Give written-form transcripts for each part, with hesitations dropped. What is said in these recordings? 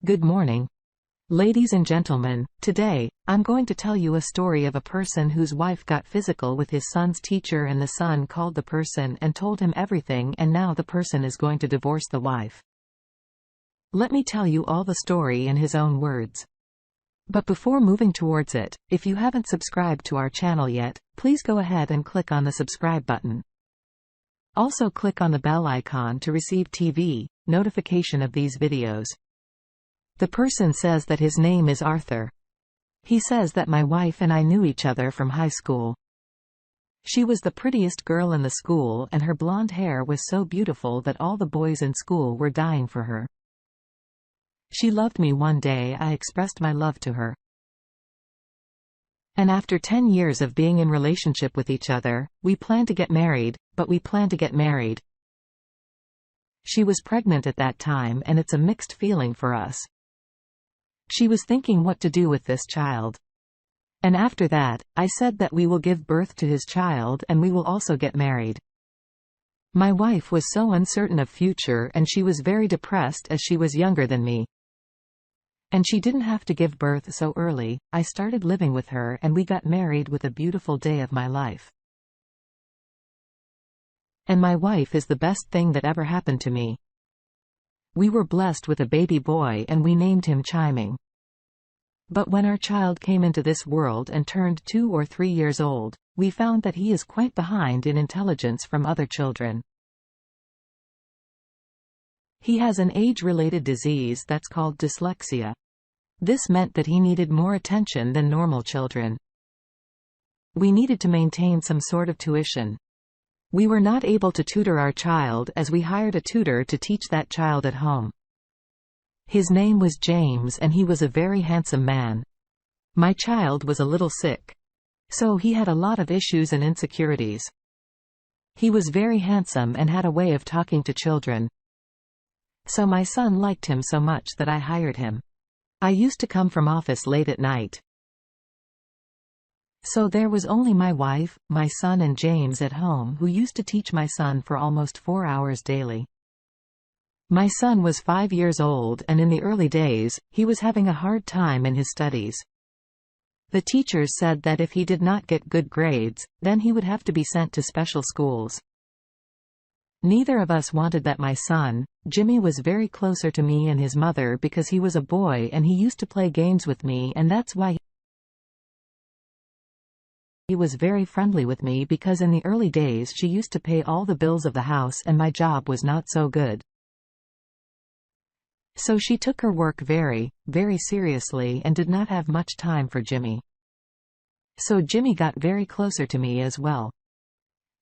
Good morning. Ladies and gentlemen, today, I'm going to tell you a story of a person whose wife got physical with his son's teacher and the son called the person and told him everything, and now the person is going to divorce the wife. Let me tell you all the story in his own words. But before moving towards it, if you haven't subscribed to our channel yet, please go ahead and click on the subscribe button. Also click on the bell icon to receive TV notification of these videos. The person says that his name is Arthur. He says that my wife and I knew each other from high school. She was the prettiest girl in the school, and her blonde hair was so beautiful that all the boys in school were dying for her. She loved me. One day I expressed my love to her. And after 10 years of being in relationship with each other, we planned to get married, She was pregnant at that time, and it's a mixed feeling for us. She was thinking what to do with this child. And after that, I said that we will give birth to his child and we will also get married. My wife was so uncertain of future, and she was very depressed as she was younger than me. And she didn't have to give birth so early. I started living with her and we got married with a beautiful day of my life. And my wife is the best thing that ever happened to me. We were blessed with a baby boy and we named him Chiming. But when our child came into this world and turned 2 or 3 years old, we found that he is quite behind in intelligence from other children. He has an age-related disease that's called dyslexia. This meant that he needed more attention than normal children. We needed to maintain some sort of tuition. We were not able to tutor our child, as we hired a tutor to teach that child at home. His name was James and he was a very handsome man. My child was a little sick. So he had a lot of issues and insecurities. He was very handsome and had a way of talking to children. So my son liked him so much that I hired him. I used to come from office late at night. So there was only my wife, my son and James at home, who used to teach my son for almost 4 hours daily. My son was 5 years old, and in the early days, he was having a hard time in his studies. The teachers said that if he did not get good grades, then he would have to be sent to special schools. Neither of us wanted that. My son, Jimmy, was very closer to me and his mother because he was a boy and he used to play games with me, and that's why he was very friendly with me, because in the early days she used to pay all the bills of the house and my job was not so good. So she took her work very, very seriously and did not have much time for Jimmy. So Jimmy got very closer to me as well.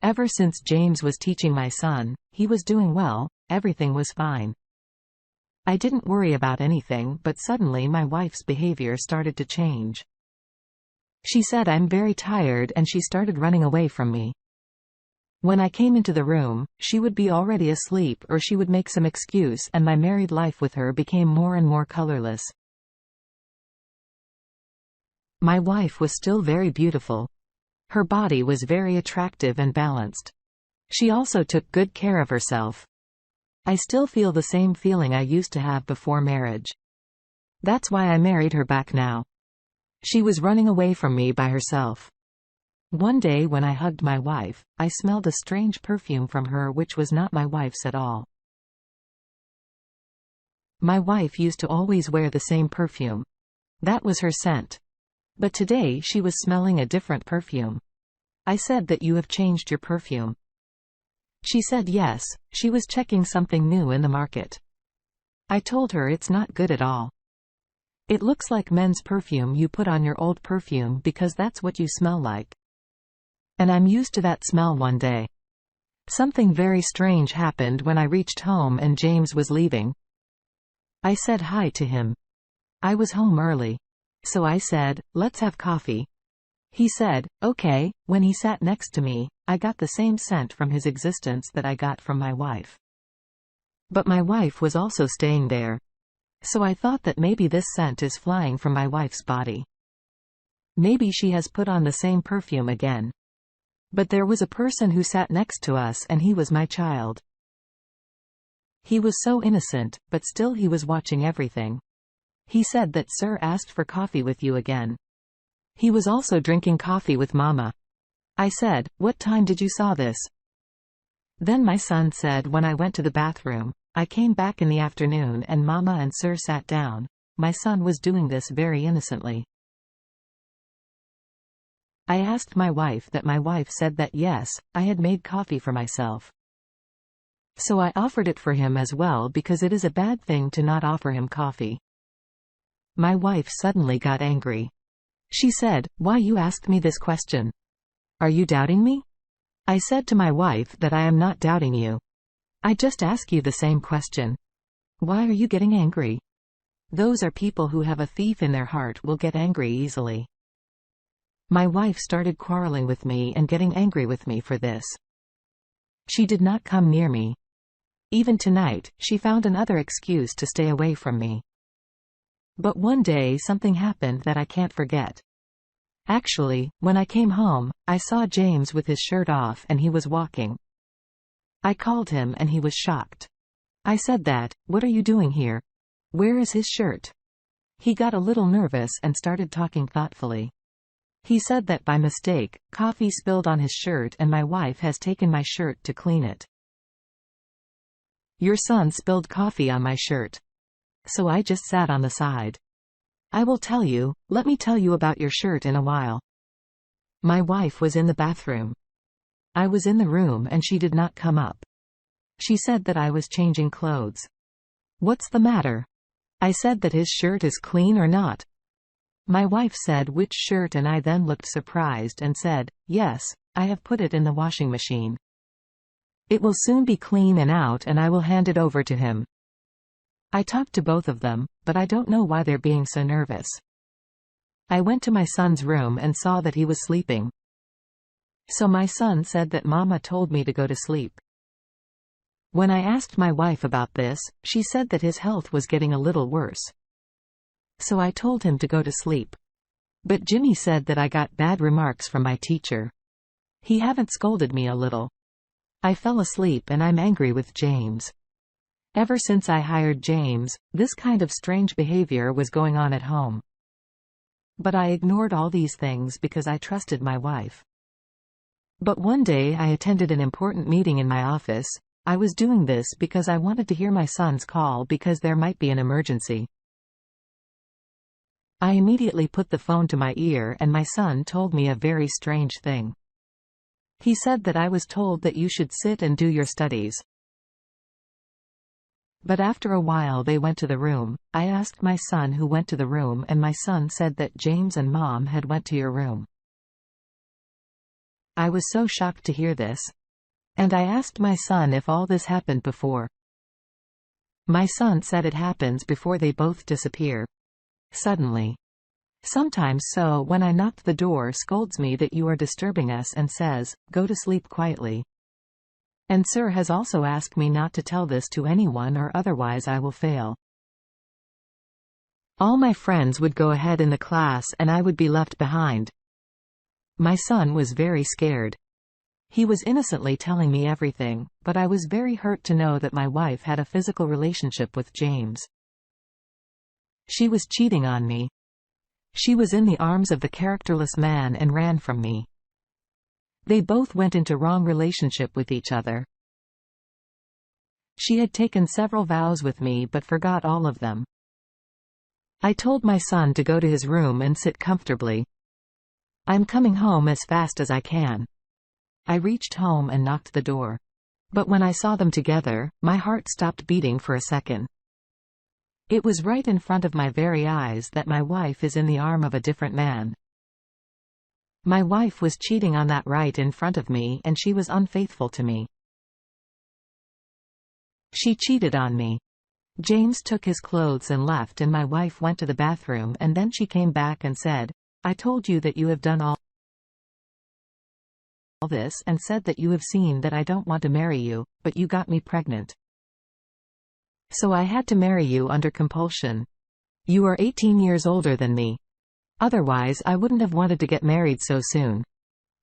Ever since James was teaching my son, he was doing well, everything was fine. I didn't worry about anything, but suddenly my wife's behavior started to change. She said I'm very tired and she started running away from me. When I came into the room, she would be already asleep or she would make some excuse, and my married life with her became more and more colorless. My wife was still very beautiful. Her body was very attractive and balanced. She also took good care of herself. I still feel the same feeling I used to have before marriage. That's why I married her back now. She was running away from me by herself. One day when I hugged my wife, I smelled a strange perfume from her which was not my wife's at all. My wife used to always wear the same perfume. That was her scent. But today she was smelling a different perfume. I said that you have changed your perfume. She said yes, she was checking something new in the market. I told her it's not good at all. It looks like men's perfume you put on your old perfume because that's what you smell like. And I'm used to that smell. One day, something very strange happened when I reached home and James was leaving. I said hi to him. I was home early. So I said, let's have coffee. He said, okay. When he sat next to me, I got the same scent from his existence that I got from my wife. But my wife was also staying there. So I thought that maybe this scent is flying from my wife's body. Maybe she has put on the same perfume again. But there was a person who sat next to us and he was my child. He was so innocent, but still he was watching everything. He said that Sir asked for coffee with you again. He was also drinking coffee with Mama. I said, what time did you saw this? Then my son said, when I went to the bathroom. I came back in the afternoon and Mama and Sir sat down. My son was doing this very innocently. I asked my wife that. My wife said that yes, I had made coffee for myself. So I offered it for him as well because it is a bad thing to not offer him coffee. My wife suddenly got angry. She said, why you asked me this question? Are you doubting me? I said to my wife that I am not doubting you. I just ask you the same question. Why are you getting angry? Those are people who have a thief in their heart will get angry easily. My wife started quarreling with me and getting angry with me for this. She did not come near me. Even tonight, she found another excuse to stay away from me. But one day something happened that I can't forget. Actually, when I came home, I saw James with his shirt off and he was walking. I called him and he was shocked. I said that, what are you doing here? Where is his shirt? He got a little nervous and started talking thoughtfully. He said that by mistake, coffee spilled on his shirt and my wife has taken my shirt to clean it. Your son spilled coffee on my shirt. So I just sat on the side. I will tell you, let me tell you about your shirt in a while. My wife was in the bathroom. I was in the room and she did not come up. She said that I was changing clothes. What's the matter? I said that his shirt is clean or not. My wife said which shirt and I then looked surprised and said, yes, I have put it in the washing machine. It will soon be clean and out and I will hand it over to him. I talked to both of them, but I don't know why they're being so nervous. I went to my son's room and saw that he was sleeping. So my son said that Mama told me to go to sleep. When I asked my wife about this, she said that his health was getting a little worse. So I told him to go to sleep. But Jimmy said that I got bad remarks from my teacher. He haven't scolded me a little. I fell asleep and I'm angry with James. Ever since I hired James, this kind of strange behavior was going on at home. But I ignored all these things because I trusted my wife. But one day I attended an important meeting in my office. I was doing this because I wanted to hear my son's call because there might be an emergency. I immediately put the phone to my ear and my son told me a very strange thing. He said that I was told that you should sit and do your studies. But after a while they went to the room. I asked my son who went to the room and my son said that James and Mom had went to your room. I was so shocked to hear this. And I asked my son if all this happened before. My son said it happens before they both disappear. Suddenly. Sometimes so when I knocked the door scolds me that you are disturbing us and says, go to sleep quietly. And Sir has also asked me not to tell this to anyone or otherwise I will fail. All my friends would go ahead in the class and I would be left behind. My son was very scared. He was innocently telling me everything, but I was very hurt to know that my wife had a physical relationship with James. She was cheating on me. She was in the arms of the characterless man and ran from me. They both went into wrong relationship with each other. She had taken several vows with me but forgot all of them. I told my son to go to his room and sit comfortably. I'm coming home as fast as I can. I reached home and knocked the door. But when I saw them together, my heart stopped beating for a second. It was right in front of my very eyes that my wife is in the arm of a different man. My wife was cheating on that right in front of me and she was unfaithful to me. She cheated on me. James took his clothes and left and my wife went to the bathroom and then she came back and said, I told you that you have done all this and said that you have seen that I don't want to marry you, but you got me pregnant. So I had to marry you under compulsion. You are 18 years older than me. Otherwise I wouldn't have wanted to get married so soon.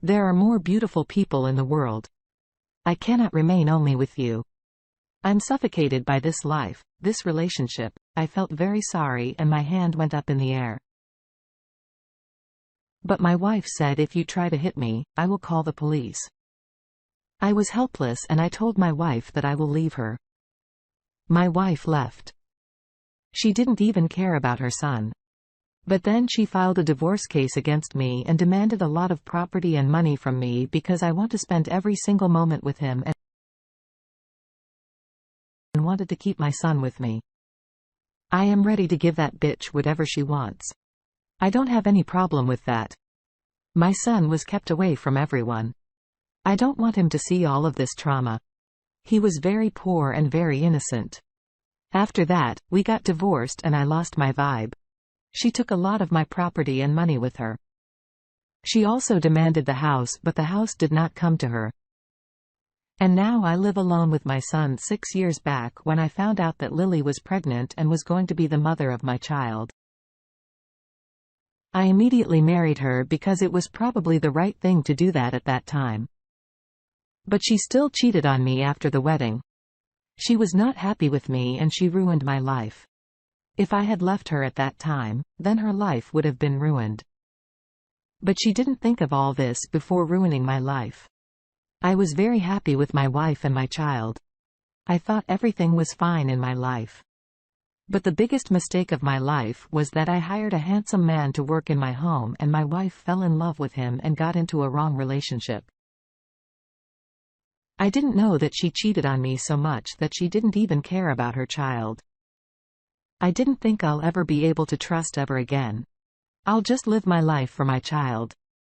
There are more beautiful people in the world. I cannot remain only with you. I'm suffocated by this life, this relationship. I felt very sorry and my hand went up in the air. But my wife said, if you try to hit me, I will call the police. I was helpless and I told my wife that I will leave her. My wife left. She didn't even care about her son. But then she filed a divorce case against me and demanded a lot of property and money from me because I want to spend every single moment with him and wanted to keep my son with me. I am ready to give that bitch whatever she wants. I don't have any problem with that. My son was kept away from everyone. I don't want him to see all of this trauma. He was very poor and very innocent. After that, we got divorced and I lost my vibe. She took a lot of my property and money with her. She also demanded the house, but the house did not come to her. And now I live alone with my son. 6 years back when I found out that Lily was pregnant and was going to be the mother of my child, I immediately married her because it was probably the right thing to do that at that time. But she still cheated on me after the wedding. She was not happy with me and she ruined my life. If I had left her at that time, then her life would have been ruined. But she didn't think of all this before ruining my life. I was very happy with my wife and my child. I thought everything was fine in my life. But the biggest mistake of my life was that I hired a handsome man to work in my home and my wife fell in love with him and got into a wrong relationship. I didn't know that she cheated on me so much that she didn't even care about her child. I didn't think I'll ever be able to trust ever again. I'll just live my life for my child.